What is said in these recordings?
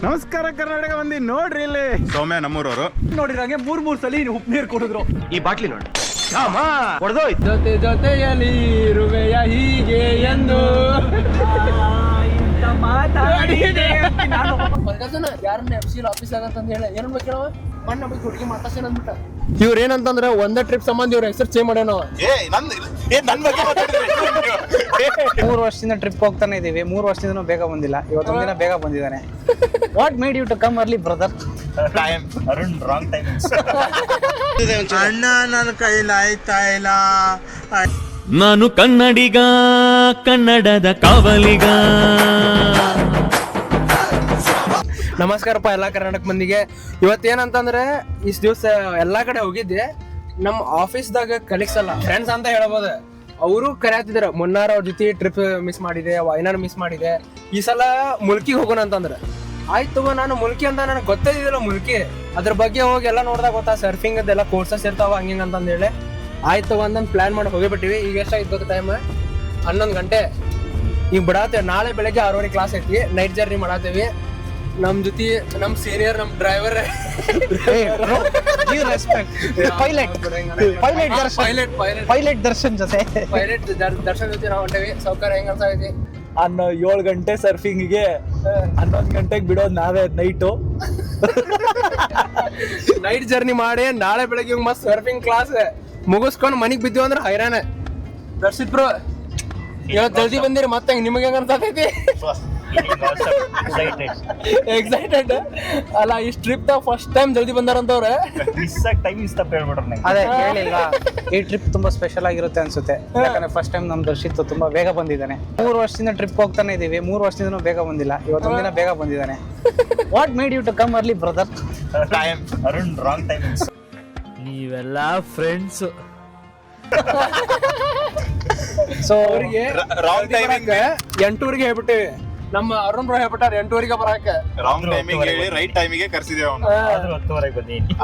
ನಮಸ್ಕಾರ ಕರ್ನಾಟಕ ಮಂದಿ, ನೋಡ್ರಿ ಇಲ್ಲಿ ಸೌಮ್ಯ ನಮ್ಮೂರವರು ನೋಡಿರಂಗೆ ಮೂರ್ ಸಲ ಉಪ್ಪು ನೀರು ಕುಡಿದ್ರು. ಈ ಬಾಟ್ಲಿ ನೋಡಿ ಜೊತೆ ಜೊತೆಯಲ್ಲಿ ಇರುವೆಯ ಹೀಗೆ ಎಂದು ಯಾರನ್ನ FC ಆಫೀಸ್ ಆಗಂತ ಹೇಳಿ ಏನ್ ಬೇಕೇಳವ ಮಣ್ಣ ಬಗ್ಗೆ ಹುಡುಗಿ ಮಾತಾಡ್ಸೇನ ಅಂದ್ಬಿಟ್ಟ. ಇವ್ರ ಏನಂತಂದ್ರೆ ಒಂದೇ ಟ್ರಿಪ್ ಸಂಬಂಧ ಇವ್ರ ಹೆಸರು ಚೇಂಜ್ ಮಾಡ್ಯಾನವ. 3 ವರ್ಷದಿಂದ ಟ್ರಿಪ್ ಹೋಗ್ತಾನೆ ಇದೀವಿ. 3 ವರ್ಷದಿಂದ ಬೇಗ ಬಂದಿಲ್ಲ, ಇವತ್ತೊಂದು ದಿನ ಬೇಗ ಬಂದಿದ್ದಾನೆ. What made you to come early brother? Time Arun wrong time. ಅಣ್ಣ ನನ್ನ ಕೈಲಿ ಆಯ್ತಾ ಇಲ್ಲ. ನಾನು ಕನ್ನಡಿಗ, ಕನ್ನಡದ ಕಾವಲಿಗ. ನಮಸ್ಕಾರಪ್ಪ ಎಲ್ಲ ಕರ್ನಾಟಕ ಮಂದಿಗೆ. ಇವತ್ತೇನಂತಂದ್ರೆ ಇಷ್ಟು ದಿವಸ ಎಲ್ಲಾ ಕಡೆ ಹೋಗಿದ್ದೆ. ನಮ್ಮ ಆಫೀಸ್ದಾಗ ಕಲೀಗ್ಸ್ ಅಲ್ಲ, ಫ್ರೆಂಡ್ಸ್ ಅಂತ ಹೇಳ್ಬೋದು. ಅವರು ಕರೆಯತ್ತಿದ್ರು ಮುನ್ನಾರ ಅವ್ರ ಜೊತೆ ಟ್ರಿಪ್ ಮಿಸ್ ಮಾಡಿದೆ, ವಯನಾಡ್ ಮಿಸ್ ಮಾಡಿದೆ, ಈ ಸಲ ಮುಲ್ಕಿಗೆ ಹೋಗೋಣ ಅಂತಂದ್ರೆ ಆಯ್ತು. ನಾನು ಮುಲ್ಕಿ ಅಂತ ನನಗೆ ಗೊತ್ತಿದ್ದಿಲ್ಲ ಮುಲ್ಕಿ ಅದ್ರ ಬಗ್ಗೆ ಹೋಗಿ ಎಲ್ಲ ನೋಡ್ದಾಗ ಗೊತ್ತಾ ಸರ್ಫಿಂಗ್ ಅದೆಲ್ಲ ಕೋರ್ಸಸ್ ಇರ್ತಾವ ಹಂಗಿಂಗ್ ಅಂತಂದೇಳಿ ಆಯ್ತು ಒಂದೊಂದು ಪ್ಲಾನ್ ಮಾಡಿ ಹೋಗಿಬಿಟ್ಟಿವಿ. ಈಗ ಎಷ್ಟಾಗಿತ್ತು ಟೈಮ್? 11 ಗಂಟೆ. ಈಗ ಬಿಡತ್ತೇವೆ. ನಾಳೆ ಬೆಳಗ್ಗೆ 6:30 ಕ್ಲಾಸ್ ಐತಿ. ನೈಟ್ ಜರ್ನಿ ಮಾಡತ್ತೇವಿ. ನಮ್ ಜೊತೆ ನಮ್ ಸೀನಿಯರ್ ನಮ್ ಡ್ರೈವರ್ ಪೈಲಟ್ ದರ್ಶನ್ ಜೊತೆ ದರ್ಶನ್ ಜೊತೆ ನಾವು ಹೊಂಟೇವಿ. ಸೌಕರ್ಯ ಹೆಂಗ ಅನ್ಸಾಗೈತಿ? 7 ಗಂಟೆ ಸರ್ಫಿಂಗಿಗೆ 11 ಗಂಟೆಗೆ ಬಿಡೋದು ನಾವೇ ನೈಟು. ನೈಟ್ ಜರ್ನಿ ಮಾಡಿ ನಾಳೆ ಬೆಳಗ್ಗೆ ಮಸ್ತ್ ಸರ್ಫಿಂಗ್ ಕ್ಲಾಸ್ ಮುಗಿಸ್ಕೊಂಡು ಮನಿಗ್ ಬಿದ್ದೀವಿ ಅಂದ್ರೆ ಹೈರಾಣ. ದರ್ಶಿತ್ ಬ್ರೋ ಇವತ್ತು ಜಲ್ದಿ ಬಂದಿರಿ, ಮತ್ತೆ ನಿಮಗೆ ಹೆಂಗ ಅನ್ಸತೈತಿ? ಎಕ್ಸೈಟೆಡ್ ಅಲ್ಲ. ಈ ಟ್ರಿಪ್ ಫಸ್ಟ್ ಟೈಮ್ ಜಲ್ದಿ ಬಂದಾರಂತವ್ರೆ. ಅದೇ ಕೇಳಿಲ್ಲ. ಈ ಟ್ರಿಪ್ ತುಂಬಾ ಸ್ಪೆಷಲ್ ಆಗಿರುತ್ತೆ ಅನ್ಸುತ್ತೆ. ಯಾಕಂದ್ರೆ ಫಸ್ಟ್ ಟೈಮ್ ನಮ್ ದರ್ಶಿತ್ ತುಂಬಾ ಬೇಗ ಬಂದಿದ್ದಾನೆ. 3 ವರ್ಷದಿಂದ ಟ್ರಿಪ್ ಹೋಗ್ತಾನೆ ಇದೀವಿ. 3 ವರ್ಷದಿಂದ ಬೇಗ ಬಂದಿಲ್ಲ, ಇವತ್ತೊಂದು ದಿನ ಬೇಗ ಬಂದಿದ್ದಾನೆ. What made you to come early brother? Time Arun wrong time. ನೀವೆಲ್ಲ ಫ್ರೆಂಡ್ಸ್. ಸೊ ಅವರಿಗೆ ರಾಂಗ್ ಟೈಮಿಂಗ್ 8:00 ಹೇಳ್ಬಿಟ್ಟಿವಿ. ನಮ್ಮ ಅರುಣ್ ಬ್ರೋ ಹೇಳ್ಬಿಟ್ಟಾರೆ 8:00 ಬರಾಕ. ರಾಂಗ್ ಟೈಮಿಂಗ್ ಹೇಳಿ ರೈಟ್ ಟೈಮಿಗೆ ಕರ್ಸಿದೇವೆ ಅವನು. ಆದ್ರೂ 10:00 ಬಂದೀನಿ.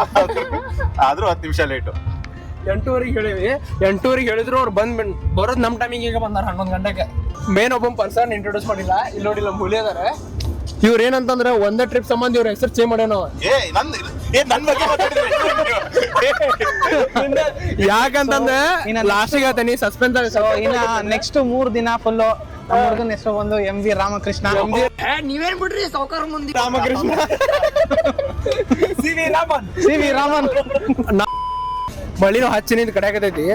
ಆದ್ರೂ 10 ನಿಮಿಷ ಲೇಟು. 8:00 ಹೇಳಿವಿ. 8:00 ಹೇಳಿದ್ರು ಅವ್ರು ಬರೋದು ನಮ್ಮ ಟೈಮಿಂಗ್ ಈಗ ಬಂದಾರ 11 ಗಂಟೆಗೆ. ಮೇನ್ ಒಬ್ಬ ಪರ್ಸನ್ ಇಂಟ್ರೊಡ್ಯೂಸ್ ಮಾಡಿಲ್ಲ. ಇಲ್ಲಿ ನೋಡಿಲ್ಲ ಹುಲಿ ಅದಾರೆ. ಇವ್ರ ಏನಂತಂದ್ರೆ ಒಂದೇ ಟ್ರಿಪ್ ಸಂಬಂಧ ಇವ್ರ ಹೆಸರು ಚೇಂಜ್ ಮಾಡ್ಯಾನವ. ನನ್ ಬಗ್ಗೆ ಯಾಕಂತಂದ್ರೆ ಲಾಸ್ಟಿಗೆ ಆತನಿ ಸಸ್ಪೆನ್ಸ್. ಇನ್ನ ನೆಕ್ಸ್ಟ್ 3 ದಿನ ಫುಲ್ ನಮ್ಮ ಹುಡುಗನ ಹೆಸರು ಬಂದು MV ರಾಮಕೃಷ್ಣ. ನೀವೇನ್ ಬಿಡ್ರಿ ಸಾವುಕಾರ ಮಂದಿ. ರಾಮಕೃಷ್ಣ CV ರಾಮನ್. ಮಳಿನೂ ಹಚ್ಚಿನಿಂದ ಕಡೆ ಆಗತೈತಿ.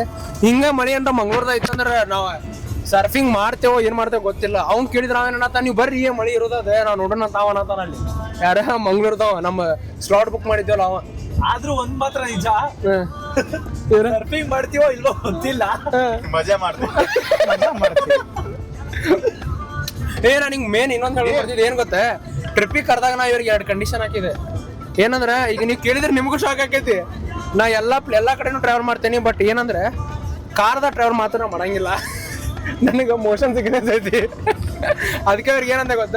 ಹಿಂಗ ಮಳಿ ಅಂತ ಮಂಗ್ಳೂರ್ದಾಗ ಇತ್ತಂದ್ರ ನಾವ್ ಸರ್ಫಿಂಗ್ ಮಾಡ್ತೇವೋ ಏನ್ ಮಾಡ್ತೇವೋ ಗೊತ್ತಿಲ್ಲ. ಅವ್ನ್ ಕೇಳಿದ್ರ ಅವೇನತ್ತ ನೀವು ಬರ್ರಿ ಮಳಿ ಇರೋದೇ ನಾವ್ ನೋಡೋಣ ತಾವ ಅನ್ನತಾನ. ಅಲ್ಲಿ ಯಾರ ಮಂಗ್ಳೂರ್ದಾವ ನಮ್ಮ ಸ್ಲಾಟ್ ಬುಕ್ ಮಾಡಿದ್ದೇವಲ್ಲ ಅವ. ಆದ್ರೂ ಒಂದ್ ಮಾತ್ರ ನಿಜ, ಸರ್ಫಿಂಗ್ ಮಾಡ್ತೀವೋ ಇಲ್ವೋ ಗೊತ್ತಿಲ್ಲ, ಮಜಾ ಮಾಡ್ತೀವಿ. ನನಗೆ ಮೇನ್ ಇನ್ನೊಂದು ಹೇಳ್ಕೊಡ್ತಿದ್ದು ಏನ್ ಗೊತ್ತ, ಟ್ರಿಪ್ಪಿಗೆ ಕರೆದಾಗ ನಾ ಇವ್ರಿಗೆ 2 ಕಂಡೀಷನ್ ಹಾಕಿದೆ. ಏನಂದ್ರೆ ಈಗ ನೀವು ಕೇಳಿದ್ರೆ ನಿಮಗೂ ಶಾಕ್ ಆಕೈತಿ. ನಾ ಎಲ್ಲಾ ಕಡೆನೂ ಟ್ರಾವೆಲ್ ಮಾಡ್ತೇನೆ, ಬಟ್ ಏನಂದ್ರೆ ಕಾರ್ದಾಗ ಟ್ರಾವೆಲ್ ಮಾತ್ರ ನಾ ಮಾಡಂಗಿಲ್ಲ. ನನಗೆ ಮೋಷನ್ ಸಿಕ್ನೆಸ್ ಐತಿ. ಅದಕ್ಕೆ ಅವ್ರಿಗೆ ಏನಂತ ಗೊತ್ತ,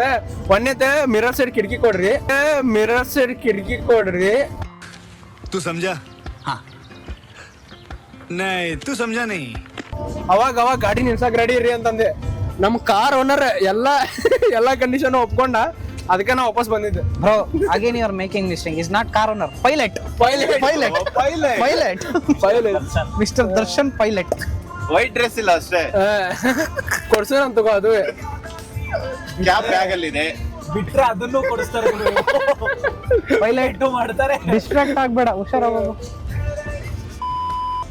ಒಂದೇತೆ ಮಿರರ್ ಸೈಡ್ ಕಿಟಕಿ ಕೊಡ್ರಿ. तू समझा? हाँ. नहीं तू समझा नहीं. ಅವಾಗ ಗಾಡಿ ನಿಲ್ಸಕ್ ರೆಡಿ ಇರ್ರಿ ಅಂತಂದೆ. ನಮ್ ಕಾರ್ ಓನರ್ ಎಲ್ಲಾ ಕಂಡೀಷನ್ ಒಪ್ಕೊಂಡ. ಅದಕ್ಕೆ ನಾ ವಾಪಸ್ ಬಂದಿದ್ದೆ. Bro again you are making mistake. Is not car owner, pilot. Mister Darshan pilot. White dress ಇಲ್ಲ ಅಷ್ಟೇ, ಕೊಡ್ಸೋಣ ತಗೋ. ಅದು ಕ್ಯಾಪ್ ಬ್ಯಾಗ್ ಅಲ್ಲಿ ಇದೆ. ಬಿಟ್ರೆ ಅದನ್ನು ಕೊಡಿಸ್ತಾರೆ, ಪೈಲಟ್ ಮಾಡ್ತಾರೆ. ಡಿಸ್ಟ್ರಾಕ್ಟ್ ಆಗ್ಬೇಡ, ಹುಷಾರಾಗೋದು.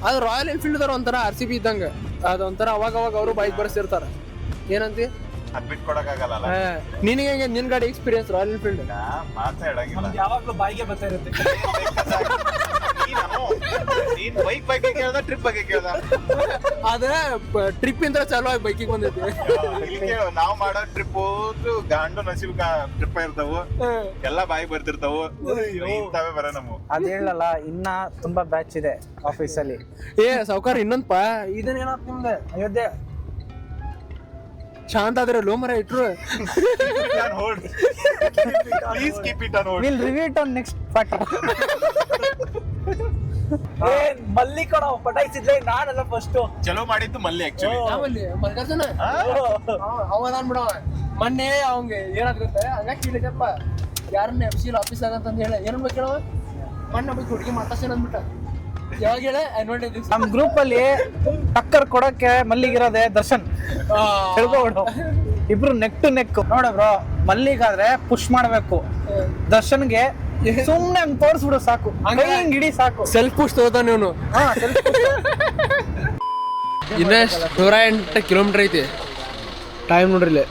ಅದು ರಾಯಲ್ ಎನ್ಫೀಲ್ಡ್ ಒಂಥರ RCB ಇದ್ದಂಗ. ಅದೊಂಥರ ಅವಾಗ ಅವರು ಬೈಕ್ ಬರ್ಸಿರ್ತಾರ. ಏನಂತಿ? ಅದ್ ಬಿಟ್ಕೊಡಕ್ಕಾಗಲ್ಲ. ನಿನಗೆ ಹೆಂಗೆ ನಿನ್ ಗಾಡಿ ಎಕ್ಸ್ಪೀರಿಯನ್ಸ್ ರಾಯಲ್ ಎನ್ಫೀಲ್ಡ್? ಮಾತಾಡಂಗಿಲ್ಲ, ಯಾವಾಗ್ಲೂ ಬಾಯಿಗೆ ಬರ್ತಾ ಇರುತ್ತೆ. ನೀನ್ ಬೈಕ್ ಬಗ್ಗೆ ಕೇಳ್ದ, ಟ್ರಿಪ್ ಬಗ್ಗೆ ಕೇಳ್ದ? ಆದ್ರೆ ಟ್ರಿಪ್ ಇಂದ ಚಾಲು ಆಗಿ ಬೈಕಿಗೆ ಬಂದೈತಿ. ನಾವ್ ಮಾಡೋ ಟ್ರಿಪ್ ಗಾಂಡು ನಸೀಬ್ ಟ್ರಿಪ್ ಇರ್ತಾವು, ಎಲ್ಲಾ ಬಾಯಿ ಬರ್ತಿರ್ತಾವು. ಇಂತಾವೇ ಬರ ನಮ್ಮು. ಅದ್ ಹೇಳಲ್ಲ, ಇನ್ನ ತುಂಬಾ ಬ್ಯಾಚ್ ಇದೆ ಆಫೀಸ್ ಅಲ್ಲಿ. ಸಾವುಕಾರ ಇನ್ನೊಂದಪ್ಪ, ಇದನ್ನ ಏನಾತ್ ನಿಮ್ದೆ ಅಯೋಧ್ಯೆ ಶಾಂತ ಆದ್ರೆ ಲೋ ಮರ ಇಟ್ರು. Please keep it on hold. Will review it on next part. ಮಲ್ಲಿ ಕಣ ಪಟಾಯಿಸಿದ್ರೆ ನಾನಲ್ಲ ಫಸ್ಟ್ ಚಲೋ ಮಾಡಿದ್ದು ಮಲ್ಲಿ. ಆಕ್ಚುಲಿ ಅವದಾನ್ ಬಿಡವ ಮೊನ್ನೆ ಅವಂಗೆ ಏನಾದ್ ಗೊತ್ತ, ಹಂಗ ಕೇಳಿದಪ್ಪ ಯಾರನ್ನ FC ಆಫೀಸ್ ಆಗಂತಂದು ಹೇಳ ಏನು ಬೇಕು ಹೇಳವ ಮಣ್ಣ ಬಗ್ಗೆ ಹುಡುಗಿ ಮಾತಾಡ್ಸೇನ ಅಂದ್ಬಿಟ್ಟ ಯಾವಾಗ ಹೇಳ ನೋಡಿ ನಮ್ ಗ್ರೂಪ್ ಅಲ್ಲಿ ಟಕ್ಕರ್ ಕೊಡಕ್ಕೆ ಮಲ್ಲಿಗಿರೋದೆ ದರ್ಶನ್ ತಿಳ್ಕೊಬಿಡು ಇಬ್ರು ನೆಕ್ ಟು ನೆಕ್ ನೋಡ ಬ್ರೋ ಮಲ್ಲಿಗಾದ್ರೆ ಪುಷ್ ಮಾಡ್ಬೇಕು ದರ್ಶನ್ಗೆ ಸುಮ್ನೆ ಹಂಗ್ ತೋರ್ಸ್ಬಿಡು ಸಾಕು ಹಿಂಗ್ ಹಿಡಿ ಸಾಕು ಸೆಲ್ಫ್ ಪುಷ್ ತಗೋತಾನೆ ಇವನು ಇನ್ನೇ 108 ಕಿಲೋಮೀಟರ್ ಐತಿ ಟೈಮ್ ನೋಡ್ರಿ ಇಲ್ಲಿ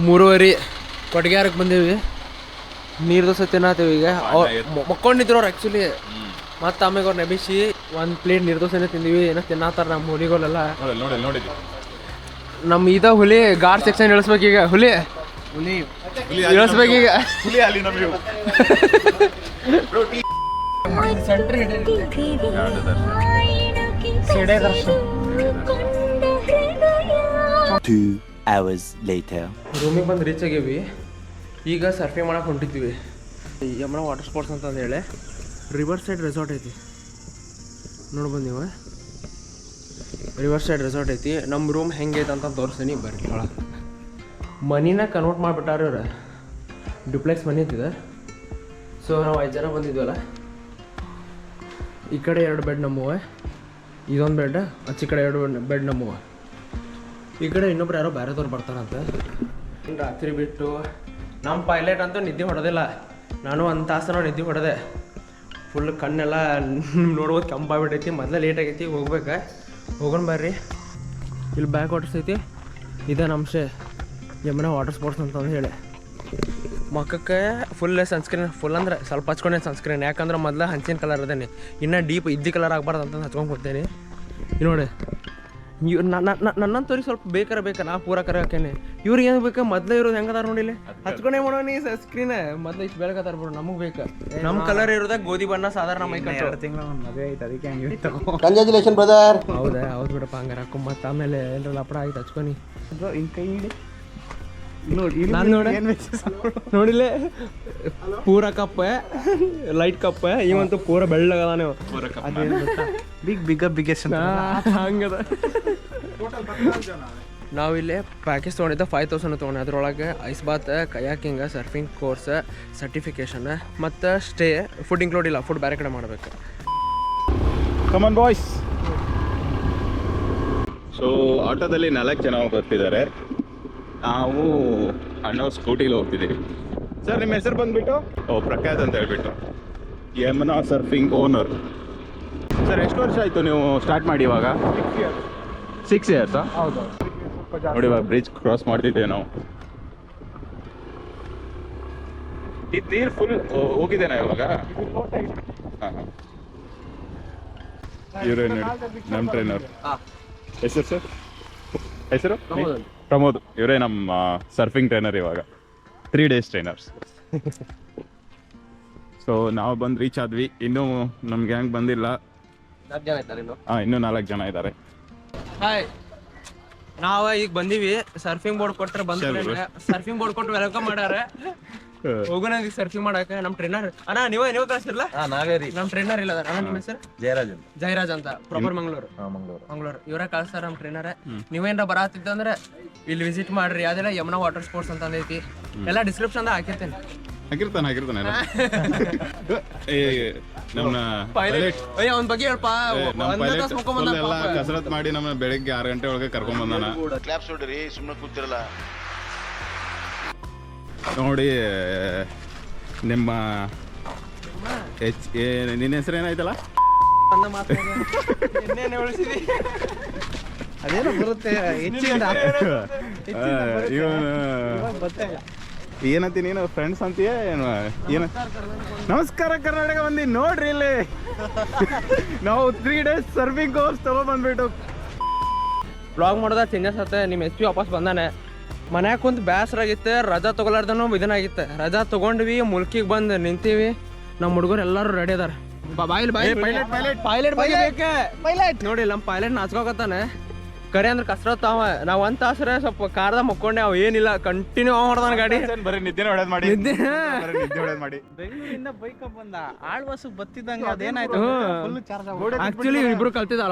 3:30 ಕೊಟ್ಗ್ಯಾರಕ್ಕೆ ಬಂದೀವಿ ನೀರು ದೋಸೆ ತಿನ್ನತ್ತೀವಿ ಈಗ ಮಕ್ಕೊಂಡಿದ್ರು ಆ್ಯಕ್ಚುಲಿ ಮತ್ತು ಆಮೇಲೆ ಅವ್ರು ನೆಬಿಸಿ ಒಂದು ಪ್ಲೇಟ್ ನೀರು ದೋಸೆನೇ ತಿಂದೀವಿ ಏನೋ ತಿನ್ನತ್ತಾರ ನಮ್ಮ ಹುಲಿಗಳೆಲ್ಲ ನಮ್ಮ ಇದ ಹುಲಿ ಗಾಡ್ ಸೆಕ್ಷನ್ ಇಳಿಸ್ಬೇಕೀಗ ಹುಲಿ ಇಳಿಸ್ಬೇಕೀಗ ಸಿಡೆ ದರ್ಶನ್ 2 hours later. ರೂಮಿಗೆ ಬಂದು ರೀಚ್ ಆಗೀವಿ ಈಗ ಸರ್ಫಿಂಗ್ ಮಾಡಕ್ಕೆ ಹೊಂಟಿದ್ವಿ ಯಮುನಾ ವಾಟರ್ ಸ್ಪೋರ್ಟ್ಸ್ ಅಂತಂದು ಹೇಳಿ ರಿವರ್ ಸೈಡ್ ರೆಸಾರ್ಟ್ ಐತಿ ನೋಡ್ಬೋದು ನೀವು ರಿವರ್ ಸೈಡ್ ರೆಸಾರ್ಟ್ ಐತಿ ನಮ್ಮ ರೂಮ್ ಹೆಂಗೈತೆ ಅಂತ ತೋರಿಸ್ತೀನಿ ಬರ್ರಿ ಒಳಗೆ ಮನಿನ ಕನ್ವರ್ಟ್ ಮಾಡಿಬಿಟ್ಟಾರ ಇವ್ರು ಡ್ಯುಪ್ಲೆಕ್ಸ್ ಮನಿ ಇದ್ದಿದೆ ಸೊ ನಾವು 5 ಜನ ಬಂದಿದ್ವಲ್ಲ ಈ ಕಡೆ 2 ಬೆಡ್ ನಮ್ಮವ ಇದೊಂದು ಬೆಡ್ ಆಚೆ ಕಡೆ 2 ಬೆಡ್ ನಮ್ಮವ ಈ ಕಡೆ ಇನ್ನೊಬ್ರು ಯಾರೋ ಬೇರೆದವ್ರು ಬರ್ತಾರಂತೆ ರಾತ್ರಿ ಬಿಟ್ಟು ನಮ್ಮ ಪೈಲಟ್ ಅಂತೂ ನಿದ್ದೆ ಹೊಡೆದಿಲ್ಲ ನಾನು ಒಂದು ತಾಸು ನಿದ್ದೆ ಹೊಡೆದೆ ಫುಲ್ ಕಣ್ಣೆಲ್ಲ ನೋಡ್ಬೋದು ಕೆಂಪಾಗ್ಬಿಟ್ಟೈತಿ ಮೊದಲೇ ಲೇಟ್ ಆಗೈತಿ ಹೋಗ್ಬೇಕು ಹೋಗೋಣ ಬರ್ರಿ ಇಲ್ಲಿ ಬ್ಯಾಕ್ ವಾಟರ್ಸ್ ಐತಿ ಇದೇ ನಮ್ಸೆ ಯಮುನಾ ವಾಟರ್ ಸ್ಪೋರ್ಟ್ಸ್ ಅಂತಂದು ಹೇಳಿ ಮಕ್ಕಕ್ಕೆ ಫುಲ್ ಸನ್ಸ್ಕ್ರೀನ್ ಫುಲ್ ಅಂದ್ರೆ ಸ್ವಲ್ಪ ಹಚ್ಕೊಂಡೆ ಸನ್ಸ್ಕ್ರೀನ್ ಯಾಕಂದ್ರೆ ಮೊದಲು ಹಂಚಿನ ಕಲರ್ ಅದೇನೆ ಇನ್ನೂ ಡೀಪ್ ಇದ್ದಿ ಕಲರ್ ಆಗ್ಬಾರ್ದು ಅಂತ ಹಚ್ಕೊಂಡು ಕೊಡ್ತೇನೆ ನೋಡಿ ನನ್ನಂತವ್ರಿಗೆ ಸ್ವಲ್ಪ ಬೇಕಾ ನಾ ಪೂರ ಕರಕೇನೆ ಇವ್ರಿಗೆ ಏನು ಬೇಕಾ ಮೊದಲೇ ಇರೋದು ಹೆಂಗದಾರ ನೋಡಿಲ್ಲ ಹಚ್ಕೊಂಡೇ ಮಾಡೋನಿ ಸ್ಕ್ರೀನ್ ಮೊದಲು ಇಷ್ಟು ಬೆಳಕತ್ತಾರ ಬಿಡು ನಮಗೆ ಬೇಕು ನಮ್ಮ ಕಲರ್ ಇರೋದಾಗ ಗೋಧಿ ಬಣ್ಣ ಸಾಧಾರಣ ಮೈ ಕಟ್ಟು 2 ತಿಂಗಳು ಮದುವೆ ಐತೆ ಅದಕ್ಕೆ ಹಂಗೆ Congratulations, brother. ಹೌದು ಬಿಡಪ್ಪ ಹಂಗಾರ ಹಾಕೊ ಮತ್ತೆ ಆಮೇಲೆ ಏನ್ರಲ್ಲ ಅಪ್ಪಡ ಆಯ್ತು ಹಚ್ಕೊನಿ ಹಿಂಗೆ ಕೈ ಹಿಡಿ ನಾನು ನೋಡಿಲ್ಲ ಪೂರ ಕಪ್ಪ ಲೈಟ್ ಕಪ್ಪ ಇವಂತೂ ಪೂರ ಬೆಳ್ಳಗದ ನೀವು ಬಿಗ್ಗೆಸ್ಟ್ ಹಂಗದ ನಾವಿಲ್ಲಿ ಪ್ಯಾಕೇಜ್ ತೊಗೊಂಡಿದ್ದೆ 5000 ತೊಗೊಂಡೆ ಅದ್ರೊಳಗೆ ice bath kayaking surfing course certification ಮತ್ತು ಸ್ಟೇ ಫುಡ್ ಇನ್ಕ್ಲೂಡ್ ಇಲ್ಲ ಫುಡ್ ಬೇರೆ ಕಡೆ ಮಾಡಬೇಕು ಕಮನ್ ಬಾಯ್ಸ್ ಸೊ ಆಟೋದಲ್ಲಿ 4 ಜನ ಬರ್ತಿದ್ದಾರೆ ನಾವು ಅಣ್ಣ ಸ್ಕೂಟಿಲಿ ಹೋಗ್ತಿದ್ದೀವಿ ಸರ್ ನಿಮ್ಮ ಹೆಸರು ಬಂದ್ಬಿಟ್ಟು ಪ್ರಕಾಶ್ ಅಂತ ಹೇಳ್ಬಿಟ್ಟು ಯಮುನಾ ಸರ್ಫಿಂಗ್ ಓನರ್ ಸರ್ ಎಷ್ಟು ವರ್ಷ ಆಯಿತು ನೀವು ಸ್ಟಾರ್ಟ್ ಮಾಡಿ ಇವಾಗ 6 ಇಯರ್ಸಾ ಹೌದು ನೋಡಿ ಇವಾಗ ಬ್ರಿಡ್ಜ್ ಕ್ರಾಸ್ ಮಾಡ್ತಿದ್ದೇವೆ ನಾವು ಇದು ನೀರು ಫುಲ್ ಹೋಗಿದ್ದೇನಾ ಇವಾಗ ಹಾಂ ಇವರೇ ನಮ್ಮ ಟ್ರೈನರ್ ಹೆಸರು ಸರ್ ಹೆಸರು ಪ್ರಮೋದ್ ಇವರೇ ನಮ್ಮ ಸರ್ಫಿಂಗ್ ಟ್ರೈನರ್ ಇವಾಗ 3 days ಟ್ರೈನರ್ಸ್ ಸೊ ನಾವು ಬಂದು ರೀಚ್ ಆದ್ವಿ ಇನ್ನೂ ನಮ್ಮ ಗ್ಯಾಂಗ್ ಬಂದಿಲ್ಲ ಇನ್ನೂ 4 ಜನ ಇದ್ದಾರೆ ಹಾಯ್ ನಾವು ಈಗ ಬಂದೀವಿ ಸರ್ಫಿಂಗ್ ಬೋರ್ಡ್ ಕೊಟ್ರೆ ಬಂದ್ರೆ ಸರ್ಫಿಂಗ್ ಬೋರ್ಡ್ ಕೊಟ್ಟು ವೆಲ್ಕಮ್ ಮಾಡ್ಯಾರ ಹೋಗೋಣ ಈಗ ಸರ್ಫಿಂಗ್ ಮಾಡಕ್ಕೆ ನಮ್ಮ ಟ್ರೈನರ್ ಅಣ್ಣ ನೀವೇ ಕಳಿಸಿರಲ್ಲ ನಾವೇ ರೀ ನಮ್ಮ ಟ್ರೈನರ್ ಇಲ್ಲ ಅಣ್ಣ ನಿಮ್ಮ ಹೆಸರು ಜಯರಾಜ್ ಅಂತ ಪ್ರಾಪರ್ ಮಂಗಳೂರು ಇವರ ಕಳಿಸ್ತಾರ ನಮ್ಮ ಟ್ರೈನರ್ ನೀವೇನ್ರ ಬರತ್ತಿದ್ದ ಅಂದ್ರೆ ಇಲ್ಲಿ ವಿಸಿಟ್ ಮಾಡ್ರಿ ಅದೆಲ್ಲ ಯಮುನಾ ವಾಟರ್ ಸ್ಪೋರ್ಟ್ಸ್ ಅಂತ ಐತಿ ಎಲ್ಲ ಡಿಸ್ಕ್ರಿಪ್ಷನ್ ಹಾಕಿರ್ತೇನೆ ಹಾಕಿರ್ತಾನೆ ನಮ್ಮ ಪೈಲಟ್ ಅವನ ಬಗ್ಗೆ ಹೇಳಪ್ಪ ಎಲ್ಲ ಕಸರತ್ ಮಾಡಿ ನಮ್ಮ ಬೆಳಿಗ್ಗೆ 6 ಗಂಟೆ ಒಳಗೆ ಕರ್ಕೊಂಡ್ ಬಂದಾನ ಕ್ಲಾಪ್ಸ್ ಹೊಡ್ರಿ ಸುಮ್ಮನೆ ಕೂತಿರಲ್ಲ ನೋಡಿ ನಿಮ್ಮ ನಿನ್ನ ಹೆಸರು ಏನಾಯ್ತಲ್ಲ ಅದೇನೋ ಬರುತ್ತೆ ಹೆಚ್ಚಿಂದ ಇವನು ಏನಂತ ನೀನು ಫ್ರೆಂಡ್ಸ್ ಅಂತೀಯ ಏನು ನಮಸ್ಕಾರ ಕರ್ನಾಟಕ ಬಂದಿ ನೋಡ್ರಿ ಇಲ್ಲಿ ನಾವು 3 days ಸರ್ಫಿಂಗ್ ಕೋರ್ಸ್ ತಗೊಂಡ್ಬಂದ್ಬಿಟ್ಟು ಬ್ಲಾಗ್ ಮಾಡೋದ ಚೇಂಜಸ್ ಆತ ನಿಮ್ಮ SP ವಾಪಸ್ ಬಂದಾನೆ ಮನ್ಯಾಗ ಕುಂತ ಬೇಸರಾಗಿತ್ತು ರಜಾ ತಗೊಲಾರ್ದನೂ ಇದನ್ನಾಗಿತ್ತು ರಜಾ ತಗೊಂಡ್ವಿ ಮುಲ್ಕಿಗೆ ಬಂದು ನಿಂತೀವಿ ನಮ್ಮ ಹುಡುಗರು ಎಲ್ಲರೂ ರೆಡಿ ಅದಾರ ಪೈಲಟ್ ನೋಡಿ ನಮ್ಮ ಪೈಲಟ್ ನಾಚ್ಕೋಕತ್ತಾನೆ ಕರೆ ಅಂದ್ರೆ ಕಸರತ್ ಅವ ನಾವ್ 1 ತಾಸ್ರೆ ಸ್ವಲ್ಪ ಕಾರ್ದ ಮಕ್ಕೊಂಡೆ ಅವ್ ಏನಿಲ್ಲ ಕಂಟಿನ್ಯೂ ಹೊಡ್ದಾನ ಗಾಡಿ ಬರೀ ನಿದ್ದೆ ಹೊಡೆದ್ ಮಾಡಿ ಬೆಂಗಳೂರಿಂದ ಬೈಕ್ ಬಂದ ಆಳ್ವಾಸ ಬತ್ತಿದಂಗ ಅದೇನಾಯ್ತು ಫುಲ್ ಚಾರ್ಜ್ ಆಕ್ಚುಲಿ ಇಬ್ರು ಕಲ್ತಿದ್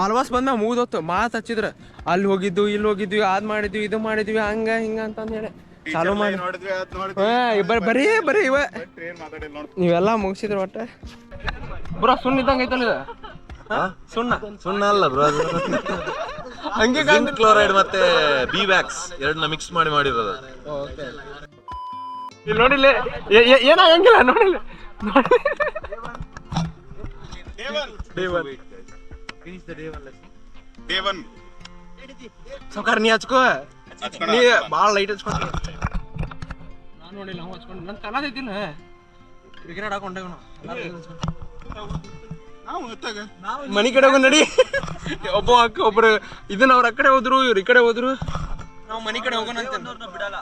ಆಳ್ವಾಸ್ ಬಂದ ಮುಗ್ದೊತ್ತು ಮಾತು ಹಚ್ಚಿದ್ರ ಅಲ್ಲಿ ಹೋಗಿದ್ದು ಇಲ್ಲಿ ಹೋಗಿದ್ವಿ ಅದ್ ಮಾಡಿದ್ವಿ ಇದು ಮಾಡಿದ್ವಿ ಹಂಗ ಹಿಂಗ ಅಂತಂದ್ ಹೇಳಿ ಚಾಲು ಮಾಡಿ ನೋಡಿದ್ವಿ ಅದ್ ನೋಡಿದ್ವಿ ಬರೀ ಬರೀ ಇವ ಟ್ರೈನ್ ಮಾತಾಡಿಲ್ಲ ನೋಡ್ ನೀವೆಲ್ಲ ಮುಗಿಸಿದ್ರ ಒಟ್ಟ ಬ್ರೋ ಸುಣ್ಣ ಇದ್ದಂಗ ಐತಲ್ಲ ಇದು ಸುಣ್ಣ ಸುಣ್ಣ ಅಲ್ಲ ಬ್ರೋ, ಅದು ಹಂಗೆ ಜಿಂಕ್ ಕ್ಲೋರೈಡ್ ಮತ್ತೆ ಬಿ ವ್ಯಾಕ್ಸ್ ಎರಡನ್ನ ಮಿಕ್ಸ್ ಮಾಡಿ ಮಾಡಿರೋದು. ಇಲ್ಲಿ ನೋಡಿಲ್ಲ ಏನಾಗಂಗಿಲ್ಲ ನೋಡಿಲ್ಲ ದೇವನ್ ಸೌಕಾರ ನೀ ಹಚ್ಕೋ ನೀ ಭಾಳ ಲೈಟ್ ಹಚ್ಕೊಂಡು ನಾನು ನೋಡಿಲ್ಲ ನಾವು ಹಚ್ಕೊಂಡು ನನ್ನ ಕಲಾದ ಐತಿಲ್ಲ ಕ್ರಿಕೆಟ್ ಹಾಕೊಂಡೆ ಮನಿ ಕಡೆ ಹೋಗಿ ನಡಿ ಒಬ್ಬ ಒಬ್ರು ಇದನ್ನ ಅವ್ರ ಆ ಕಡೆ ಹೋದ್ರು ಇವ್ರು ಈ ಕಡೆ ಹೋದ್ರು ನಾವು ಮನಿ ಕಡೆ ಹೋಗೋಣ ಅಂತ ಬಿಡಲ್ಲ.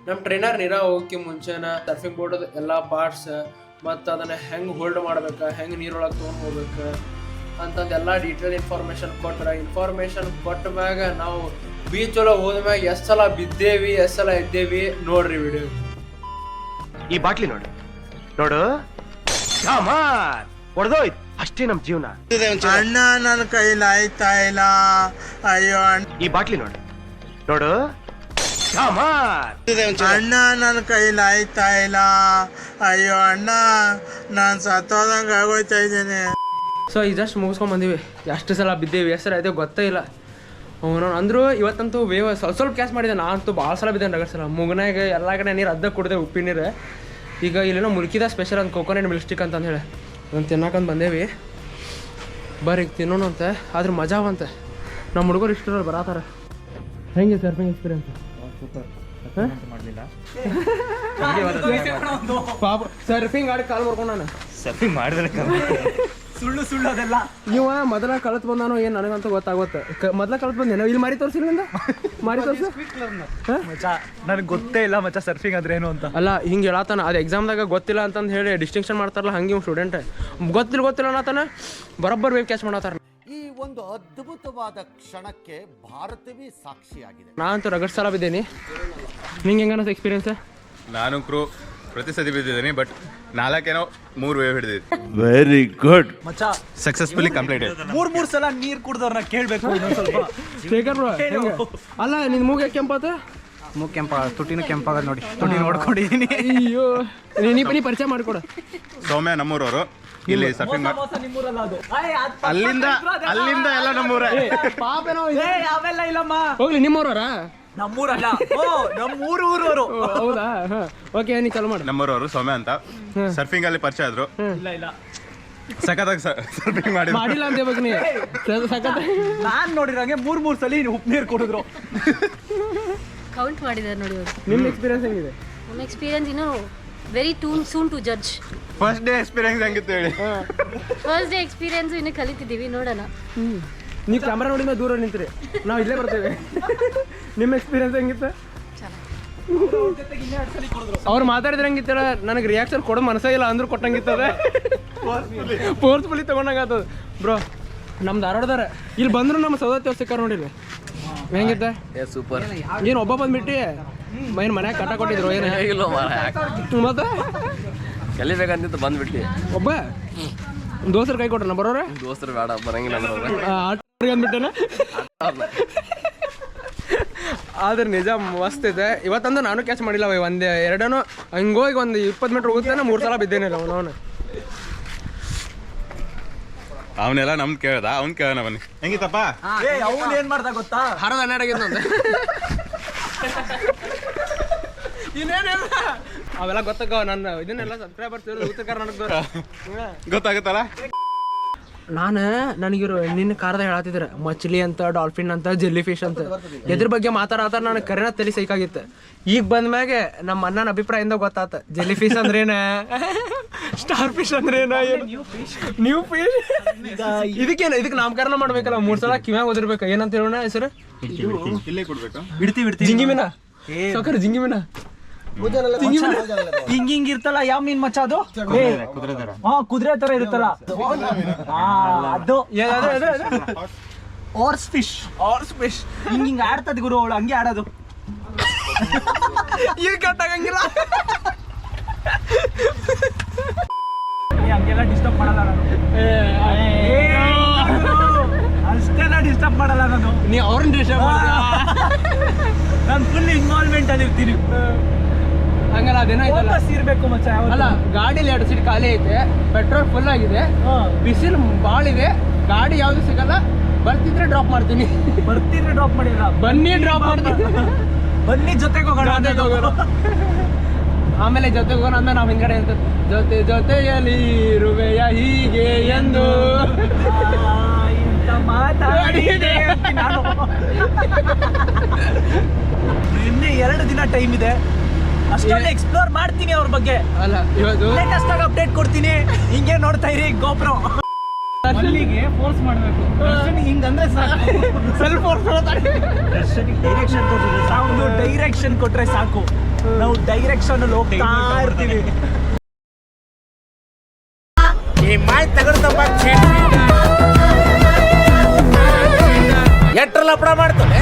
ನಮ್ಮ ಟ್ರೈನರ್ ನೀರ ಹೋಗಕ್ಕೆ ಮುಂಚೆನ ಸರ್ಫಿಂಗ್ ಬೋರ್ಡ್ ಎಲ್ಲ ಪಾರ್ಟ್ಸ್ ಮತ್ತು ಅದನ್ನ ಹೆಂಗೆ ಹೋಲ್ಡ್ ಮಾಡ್ಬೇಕು, ಹೆಂಗೆ ನೀರೊಳಗೆ ತೊಗೊಂಡು ಹೋಗ್ಬೇಕು ಅಂತಂದು ಎಲ್ಲ ಡೀಟೇಲ್ ಇನ್ಫಾರ್ಮೇಶನ್ ಕೊಟ್ಟ ಮ್ಯಾಗ ನಾವು ಬೀಚ್ ಒಳಗೆ ಹೋದ್ಮ್ಯಾಗ ಎಷ್ಟು ಸಲ ಬಿದ್ದೇವಿ ಎಷ್ಟು ಸಲ ಎದ್ದೇವಿ ನೋಡ್ರಿ ವಿಡಿಯೋ. ಈ ಬಾಟ್ಲಿ ನೋಡು ಹೊಡೆದೋಯ್ತು ಅಷ್ಟೇ ನಮ್ ಜೀವನ. ಅಣ್ಣ ನನ್ನ ಕೈಲಿ ಆಯ್ತಾ ಇಲ್ಲ, ಅಯ್ಯೋ ಈ ಬಾಟ್ಲಿ ನೋಡು ಅಣ್ಣ ನನ್ನ ಕೈಲಿ ಆಯ್ತಾ ಇಲ್ಲ, ಅಯ್ಯೋ ಅಣ್ಣ ನಾನು ಸತ್ತೋದಂಗೆ ಆಗೋಯ್ತಾ ಇದ್ದೀನಿ. ಸೊ ಈ ಜಸ್ಟ್ ಮುಗಿಸ್ಕೊಂಡು ಬಂದೀವಿ. ಎಷ್ಟು ಸಲ ಬಿದ್ದೇವಿ ಎಷ್ಟು ಸಲ ಇದೆ ಗೊತ್ತೇ ಇಲ್ಲ. ಅವನು ಅಂದರು ಇವತ್ತಂತೂ ವೇವ್ ಸ್ವಲ್ಪ ಕ್ಯಾಚ್ ಮಾಡಿದೆ. ನಾನಂತೂ ಭಾಳ ಸಲ ಬಿದ್ದೇನೆ ರಗಡ್ ಸಲ. ಮುಗನಾಗ ಎಲ್ಲ ಕಡೆ ನೀರು ಅರ್ಧ ಕುಡಿದೆ ಉಪ್ಪಿನ ನೀರು. ಈಗ ಇಲ್ಲೇನೋ ಮುಲ್ಕಿದ ಸ್ಪೆಷಲ್ ಅಂತ ಕೋಕೋನಟ್ ಮಿಲ್ಕ್ ಸ್ಟಿಕ್ ಅಂತ ಹೇಳಿ ಅದನ್ನು ತಿನ್ನಕಂತ ಬಂದೇವಿ. ಬರ್ರಿ ಈಗ ತಿನ್ನೋಣ ಅಂತ. ಆದ್ರೆ ಮಜಾ ಬಂತೆ. ನಮ್ಮ ಹುಡುಗರು ಇಷ್ಟರಲ್ಲಿ ಬರತ್ತಾರ. ಹೆಂಗೆ ಸರ್ಫಿಂಗ್ ಎಕ್ಸ್ಪೀರಿಯನ್ಸ್? ಪಾಪ ಸರ್ಫಿಂಗ್ ಆಡಿ ಕಾಲ್ ಮಾಡ್ಕೊಂಡು ನಾನು ಸರ್ಫಿಂಗ್ ಮಾಡಿದ್ರೆ ಸುಳ್ಳು ಅದೆಲ್ಲ. ಇವ ಮೊದಲ ಕಳತ್ ಬಂದಾನು ಏನು ನನಗಂತೂ ಗೊತ್ತಾಗುತ್ತೆ. ಮೊದಲ ಕಳತ್ ಬಂದೇನೋ ಇಲ್ಲಿ ಮಾರಿ ತೋರಿಸಿಲ್ಲ ಮಾರಿ ತೋರಿಸಿ ನನಗೆ ಗೊತ್ತೇ ಇಲ್ಲ ಮಚ್ಚ ಸರ್ಫಿಂಗ್ ಆದ್ರೆ ಏನು ಅಂತ. ಅಲ್ಲ ಹಿಂಗೆ ಹೇಳತ್ತಾನ. ಅದು ಎಕ್ಸಾಮ್ದಾಗ ಗೊತ್ತಿಲ್ಲ ಅಂತಂದು ಹೇಳಿ ಡಿಸ್ಟಿಂಕ್ಷನ್ ಮಾಡ್ತಾರಲ್ಲ ಹಂಗೆ ಇವ್ ಸ್ಟೂಡೆಂಟ್ ಗೊತ್ತಿಲ್ಲ ಅನ್ನತಾನ ಬರೋಬ್ಬರ್ ವೇವ್ ಕ್ಯಾಚ್ ಮಾಡತ್ತಾರ. ಈ ಒಂದು ಅದ್ಭುತವಾದ ಕ್ಷಣಕ್ಕೆ ಭಾರತವೇ ಸಾಕ್ಷಿಯಾಗಿದೆ. ನಾನಂತೂ ರಗಡ್ ಸಲ ಬಿದ್ದೇನೆ. ನಿಂಗೆ ಹೆಂಗ ಅನ್ನಿಸ್ತು ಎಕ್ಸ್ಪೀರಿಯನ್ಸ್? ನಾನು ಪ್ರತಿ ಸತಿ ಬಿದ್ದಿದ್ದೀನಿ, ಬಟ್ 3 ವೇವ್ ಹಿಡಿದಿದ್ದು. ವೆರಿ ಗುಡ್ ಮಚ್ಚ ಸಕ್ಸಸ್ಫುಲಿ ಕಂಪ್ಲೀಟೆಡ್. ಮೂರ್ ಸಲ ನೀರ್ ಕುಡ್ದವ್ರನ್ನ ಕೇಳ್ಬೇಕು ಸ್ವಲ್ಪ. ಶೇಖರ್ ಬ್ರೋ ಅಲ್ಲ ನಿನ್ ಮೂಗೆ ಕೆಂಪಾತ? ಮೂಗ್ ಕೆಂಪಾಗ ತುಟಿನೂ ಕೆಂಪಾಗದ ನೋಡಿ. ತುಟಿ ನೋಡ್ಕೊಂಡಿದ್ದೀನಿ. ಅಯ್ಯೋ ನೀ ಪರಿಚಯ ಮಾಡ್ಕೊಡ. ಸೌಮ್ಯ ನಮ್ಮೂರವರು. ಇಲ್ಲಿ ಸರ್ಫಿಂಗ್ ಅಲ್ಲಿಂದ ಎಲ್ಲ ನಮ್ಮೂರ. ಅವೆಲ್ಲ ಇಲ್ಲಮ್ಮ, ಹೋಗ್ಲಿ ನಿಮ್ಮೂರವರಾ? ನಮ್ಮೂರಲ್ಲ, ನಮ್ಮೂರು ಊರವರು. ಹೌದಾ? ಓಕೆ ನೀ ಚಾಲು ಮಾಡಿ. ನಮ್ಮೂರವರು ಸೌಮ್ಯ ಅಂತ ಸರ್ಫಿಂಗ್ ಅಲ್ಲಿ ಪರಿಚಯ ಆದ್ರು. ಇಲ್ಲ ಸಖತ್ತಾಗಿ ಸರ್ಫಿಂಗ್ ಮಾಡಿಲ್ಲ ಅಂತ ಇವಾಗ ನೀ ಸಖತ್. ನಾನ್ ನೋಡಿರಂಗೆ ಮೂರ್ ಸಲ ಉಪ್ಪು ನೀರು ಕುಡಿದ್ರು. ಕೌಂಟ್ ಮಾಡಿದ್ದಾರೆ ನೋಡಿ ಅವರು. ನಿಮ್ಮ ಎಕ್ಸ್ಪೀರಿಯನ್ಸ್ ಹೆಂಗಿದೆ? ನಮ್ಮ ಎಕ್ಸ್ಪೀರಿಯನ್ಸ್ ಇನ್ನೂ very soon to judge. First day experience ಹೆಂಗಿತ್ತು ಹೇಳಿ? ಫಸ್ಟ್ ಡೇ ಎಕ್ಸ್ಪೀರಿಯನ್ಸ್ ಇನ್ನು ಕಲಿತಿದ್ದೀವಿ, ನೋಡೋಣ. ನೀವು ಕ್ಯಾಮ್ರಾ ನೋಡಿದ ದೂರ ನಿಂತ್ರಿ, ನಾವು ಇಲ್ಲೇ ಬರ್ತೇವೆ. ನಿಮ್ಮ ಎಕ್ಸ್ಪೀರಿಯನ್ಸ್ ಹೆಂಗಿತ್ತು? ಅವ್ರು ಮಾತಾಡಿದ್ರೆ ಹೆಂಗಿತ್ತಲ್ಲ, ನನಗೆ ರಿಯಾಕ್ಷನ್ ಕೊಡೋ ಮನಸ್ಸೇ ಇಲ್ಲ ಅಂದ್ರೂ ಕೊಟ್ಟಂಗಿತ್ತದ. ಫೋರ್ಸ್ಫುಲಿ ತೊಗೊಂಡಂಗಾಗ್ತದ. ಬ್ರೋ ನಮ್ಮ ಧಾರವಾಡದಾರ ಇಲ್ಲಿ ಬಂದ್ರು ನಮ್ಮ ಸೌದತ್ತಿ ಸಿಕ್ಕಾರ ನೋಡಿಲ್ಲ ಹೆಂಗಿತ್ತ? ಸೂಪರ್. ಏನು ಒಬ್ಬ ಬಂದ್ಬಿಟ್ಟು ಏನು ಮನ್ಯಾಗ ಕಟ್ಟ ಕೊಟ್ಟಿದ್ರು ಏನು? ಮತ್ತೆ ಕಲಿಬೇಕಂತ ಬಂದ್ಬಿಟ್ಟು ಒಬ್ಬ ದೋಸ್ತರ ಕೈ ಕೊಟ್ರ ಬರೋರೆ ದೋಸ್ತರು ಬೇಡ ಬರಂಗಿಲ್ಲ ಅಂದ್ಬಿಟ್ಟೇನ. ಆದ್ರೆ ನಿಜ ಮಸ್ತ್ ಇದೆ. ಇವತ್ತಂದು ನಾನು ಕ್ಯಾಚ್ ಮಾಡಿಲ್ಲ ಒಂದೇ ಎರಡನೂ ಹಂಗೋಗಿ ಒಂದು 20 ಮೀಟ್ರ್ ಹೋಗುತ್ತೇನೆ 3 ಸಲ ಬಿದ್ದೇನಿಲ್ಲ ಅವನು. ಅವನೆಲ್ಲ ನಮ್ದು ಕೇಳ್ದ, ಅವ್ನು ಕೇಳೋಣ ಬನ್ನಿ. ಹೆಂಗಿತ್ತಪ್ಪ? ಅವ್ನು ಏನ್ ಮಾಡ್ದ ಗೊತ್ತಾ? ಹರದ 12 ಆಗಿದ್ದು ಅಂತ ಇನ್ನೇನಿಲ್ಲ. ಅವೆಲ್ಲ ಗೊತ್ತಾಗ ನನ್ನ ಇದನ್ನೆಲ್ಲ ಸಬ್ಸ್ಕ್ರೈಬರ್ಸ್ ಉತ್ತರ ಕರ್ನಾಟಕದವ್ರು ಗೊತ್ತಾಗುತ್ತಲ್ಲ. ನನಗಿರೋ ನಿನ್ನ ಕಾರ್ದಾಗ ಹೇಳತ್ತಿದ್ರೆ ಮಚ್ಲಿ ಅಂತ, ಡಾಲ್ಫಿನ್ ಅಂತ, ಜೆಲ್ಲಿ ಫಿಶ್ ಅಂತ ಎದ್ರ ಬಗ್ಗೆ ಮಾತಾಡತ್ತಾರ. ನನಗೆ ಕರೆನ ತಲೆ ಸೈಕಾಗಿತ್ತು. ಈಗ ಬಂದ್ಮ್ಯಾಗೆ ನಮ್ಮ ಅಣ್ಣನ ಅಭಿಪ್ರಾಯದಿಂದ ಗೊತ್ತಾತ ಜೆಲ್ಲಿ ಫಿಶ್ ಅಂದ್ರೇನ, ಸ್ಟಾರ್ ಫಿಶ್ ಅಂದ್ರೇನ, ನ್ಯೂ ಫಿಶ್. ಇದಕ್ಕೆ ನಾಮಕರಣ ಮಾಡ್ಬೇಕಲ್ಲ. 3 ಸಲ ಕಿವ್ಯಾಗ ಓದಿರ್ಬೇಕು. ಏನಂತ ಹೇಳೋಣ ಹೆಸರು? ಇಲ್ಲೇ ಕೊಡ್ಬೇಕು. ಜಿಂಗಿ ಮೀನ. ಸೌಕರ್ ಜಿಂಗಿ ಮೀನ ಹಿಂಗ್ ಇರ್ತಲ್ಲ. ಯಾವ ಮೀನ್ ಮಚ್ಚ ಅದು? ಕುದುರೆ ತರ ಇರುತ್ತಲ್ಲ ಅದು. Horse fish. ಹಿಂಗ್ ಆಡ್ತದ ಗುರು ಅವಳು, ಹಂಗೆ ಆಡೋದು. ಈಗ ಕಟ್ಟಾಗಂಗಿಲ್ಲ. ಹಂಗೆಲ್ಲ ಡಿಸ್ಟರ್ಬ್ ಮಾಡಲ್ಲ ನಾನು. ಅಷ್ಟೇ ನಾನು ಡಿಸ್ಟರ್ಬ್ ಮಾಡಲ್ಲ ನಾನು. ನೀ ಅವ್ರನ್ನ ಡಿಸ್ಟರ್ಬ್ ನಾನು ಫುಲ್ ಇನ್ವಾಲ್ವ್ಮೆಂಟ್ ಅಲ್ಲಿ ಇರ್ತೀನಿ. ಹಂಗಲ್ಲ ಅದೇನಾಯ್ತಲ್ಲ ಫೋಕಸ್ ಇರ್ಬೇಕು ಮಚ್ಚ ಯಾವತ್ತೂ. ಅಲ್ಲ ಗಾಡಿಲಿ 2 ಸೀಟ್ ಖಾಲಿ ಐತೆ, ಪೆಟ್ರೋಲ್ ಫುಲ್ ಆಗಿದೆ, ಬಿಸಿಲು ಭಾಳ ಇದೆ, ಗಾಡಿ ಯಾವ್ದು ಸಿಗಲ್ಲ. ಬರ್ತಿದ್ರೆ ಡ್ರಾಪ್ ಮಾಡ್ತೀನಿ. ಬರ್ತಿದ್ರೆ ಡ್ರಾಪ್ ಮಾಡಿಲ್ಲ, ಬನ್ನಿ ಡ್ರಾಪ್ ಮಾಡ್ತೀನಿ. ಬನ್ನಿ ಜೊತೆಗೆ ಹೋಗೋಣ. ಜೊತೆಗೆ ಹೋಗೋಣ. ಆಮೇಲೆ ಜೊತೆಗೆ ಹೋಗೋಣ ಅಂದ್ರೆ ನಾವು ಹಿಂಗಡೆ ಅಂತ ಜೊತೆ ಜೊತೆಯಲ್ಲಿ ಇರುವೆಯ ಹೀಗೆ ಎಂದು ಇಂಥ ಮಾತಾಡಿದೆ ನಾನು. ಇನ್ನು 2 ದಿನ ಟೈಮ್ ಇದೆ, ಅಷ್ಟೊಂದು ಎಕ್ಸ್ಪ್ಲೋರ್ ಮಾಡ್ತೀನಿ ಅವ್ರ ಬಗ್ಗೆ. ಅಲ್ಲ ಇವತ್ತು ಲೇಟೆಸ್ಟ್ ಆಗಿ ಅಪ್ಡೇಟ್ ಕೊಡ್ತೀನಿ. ಹಿಂಗೆ ನೋಡ್ತಾ ಇರಿ ಗೋಪ್ರೋ. ಅಲ್ಲಿಗೆ ಫೋರ್ಸ್ ಮಾಡಬೇಕು. ಹಿಂಗಂದ್ರೆ ಸಾಕು, ಸ್ವಲ್ಪ ಡೈರೆಕ್ಷನ್ ತೋರಿಸಿದ್ರೆ ಸಾಕು, ಡೈರೆಕ್ಷನ್ ಕೊಟ್ರೆ ಸಾಕು. ನಾವು ಡೈರೆಕ್ಷನ್ ಅಲ್ಲಿ ಹೋಗ್ತಾ ಇರ್ತೀವಿ. ಎಟ್ರಲ್ಲ ಅಪ್ಪಡ ಮಾಡ್ತಾನೆ